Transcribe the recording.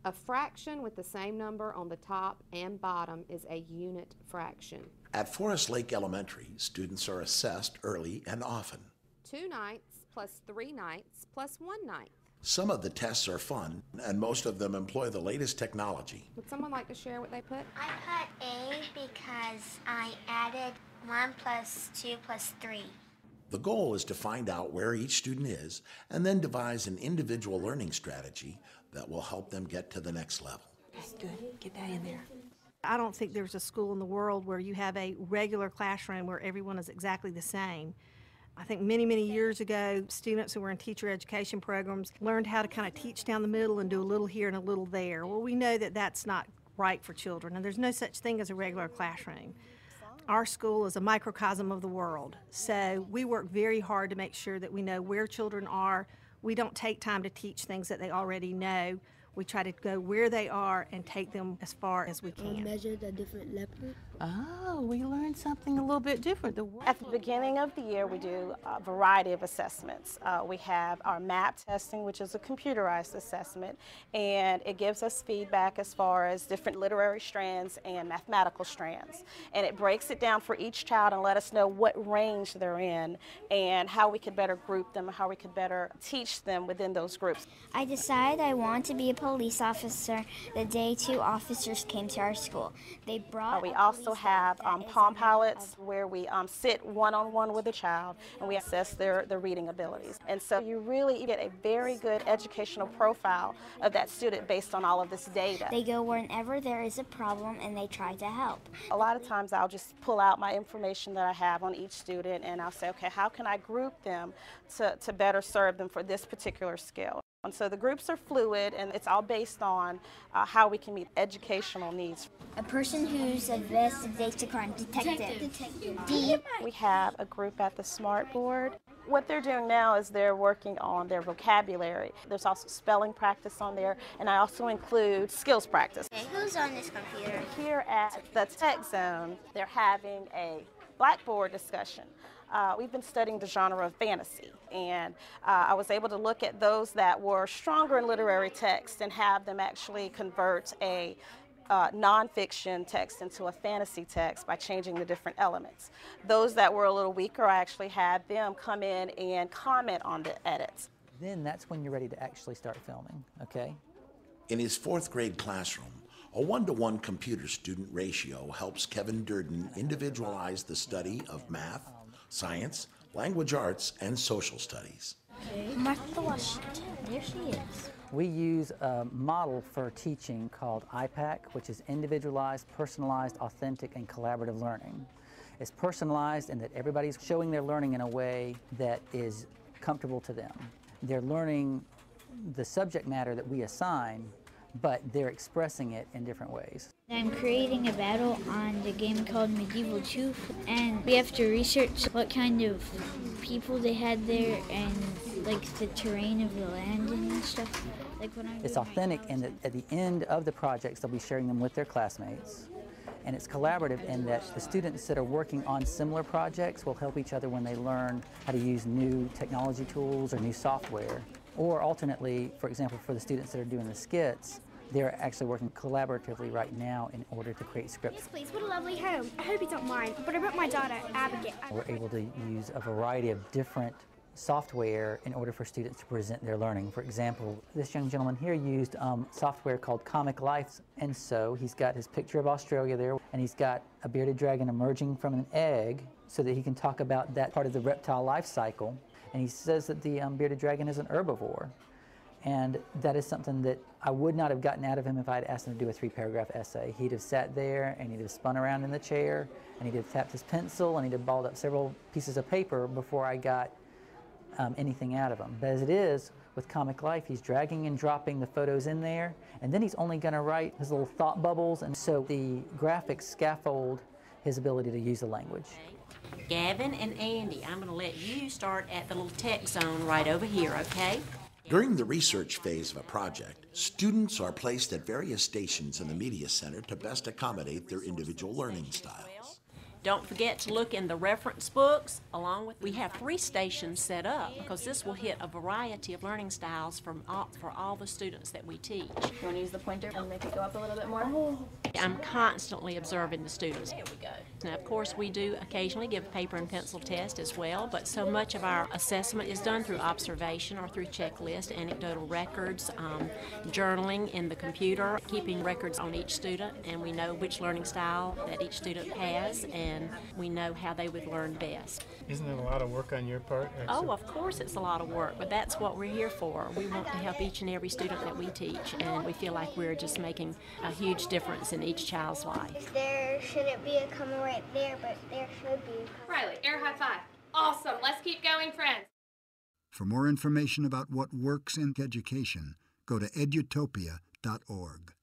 A fraction with the same number on the top and bottom is a unit fraction. At Forest Lake Elementary, students are assessed early and often. 2 nights plus 3 nights plus 1 night. Some of the tests are fun, and most of them employ the latest technology. Would someone like to share what they put? I put A because I added 1 plus 2 plus 3. The goal is to find out where each student is and then devise an individual learning strategy that will help them get to the next level. That's good. Get that in there. I don't think there's a school in the world where you have a regular classroom where everyone is exactly the same. I think many, many years ago, students who were in teacher education programs learned how to kind of teach down the middle and do a little here and a little there. Well, we know that that's not right for children, and there's no such thing as a regular classroom. Our school is a microcosm of the world, so we work very hard to make sure that we know where children are. We don't take time to teach things that they already know. We try to go where they are and take them as far as we can. Measure the different leopards. Oh, we learned something a little bit different. At the beginning of the year, we do a variety of assessments. We have our MAP testing, which is a computerized assessment, and it gives us feedback as far as different literary strands and mathematical strands. And it breaks it down for each child and let us know what range they're in and how we could better group them, how we could better teach them within those groups. I decided I want to be a police officer the day 2 officers came to our school. They brought We also have Palm Pilots where we sit one-on-one with a child and we assess their reading abilities. And so you really get a very good educational profile of that student based on all of this data. They go whenever there is a problem and they try to help. A lot of times I'll just pull out my information that I have on each student and I'll say, okay, how can I group them to better serve them for this particular skill? And so the groups are fluid and it's all based on how we can meet educational needs. A person who's investigates a crime, detective. D. We have a group at the Smart Board. What they're doing now is they're working on their vocabulary. There's also spelling practice on there, and I also include skills practice. Okay, who's on this computer? Here at the Tech Zone, they're having a Blackboard discussion. We've been studying the genre of fantasy, and I was able to look at those that were stronger in literary text and have them actually convert a nonfiction text into a fantasy text by changing the different elements. Those that were a little weaker, I actually had them come in and comment on the edits. Then that's when you're ready to actually start filming, okay? In his 4th grade classroom, a 1-to-1 computer-student ratio helps Kevin Durden individualize the study of math, science, language arts, and social studies. Martha Washington, there she is. We use a model for teaching called IPAC, which is Individualized, Personalized, Authentic, and Collaborative Learning. It's personalized in that everybody's showing their learning in a way that is comfortable to them. They're learning the subject matter that we assign, but they're expressing it in different ways. I'm creating a battle on the game called Medieval Truth, and we have to research what kind of people they had there and like the terrain of the land and stuff. It's authentic in that at the end of the projects they'll be sharing them with their classmates. And it's collaborative in that the students that are working on similar projects will help each other when they learn how to use new technology tools or new software. Or alternately, for example, for the students that are doing the skits, they're actually working collaboratively right now in order to create scripts. Yes, please. What a lovely home. I hope you don't mind, but I brought my daughter, Abigail. We're able to use a variety of different software in order for students to present their learning. For example, this young gentleman here used software called Comic Life, and so he's got his picture of Australia there, and he's got a bearded dragon emerging from an egg so that he can talk about that part of the reptile life cycle. And he says that the bearded dragon is an herbivore. And that is something that I would not have gotten out of him if I had asked him to do a 3-paragraph essay. He'd have sat there and he'd have spun around in the chair and he'd have tapped his pencil and he'd have balled up several pieces of paper before I got anything out of him. But as it is, with Comic Life, he's dragging and dropping the photos in there, and then he's only going to write his little thought bubbles, and so the graphics scaffold his ability to use the language. Gavin and Andy, I'm going to let you start at the little tech zone right over here, okay? During the research phase of a project, students are placed at various stations in the media center to best accommodate their individual learning styles. Don't forget to look in the reference books along with, we have 3 stations set up because this will hit a variety of learning styles for all the students that we teach. You want to use the pointer and make it go up a little bit more? I'm constantly observing the students. Here we go. Now, of course, we do occasionally give paper and pencil test as well, but so much of our assessment is done through observation or through checklist, anecdotal records, journaling in the computer, keeping records on each student, and we know which learning style that each student has, and we know how they would learn best. Isn't it a lot of work on your part? Oh, of course it's a lot of work, but that's what we're here for. We want to help each and every student that we teach, and we feel like we're just making a huge difference in each child's life. There shouldn't be a comma right there, but there should be. Riley, air high five. Awesome. Let's keep going, friends. For more information about what works in education, go to edutopia.org.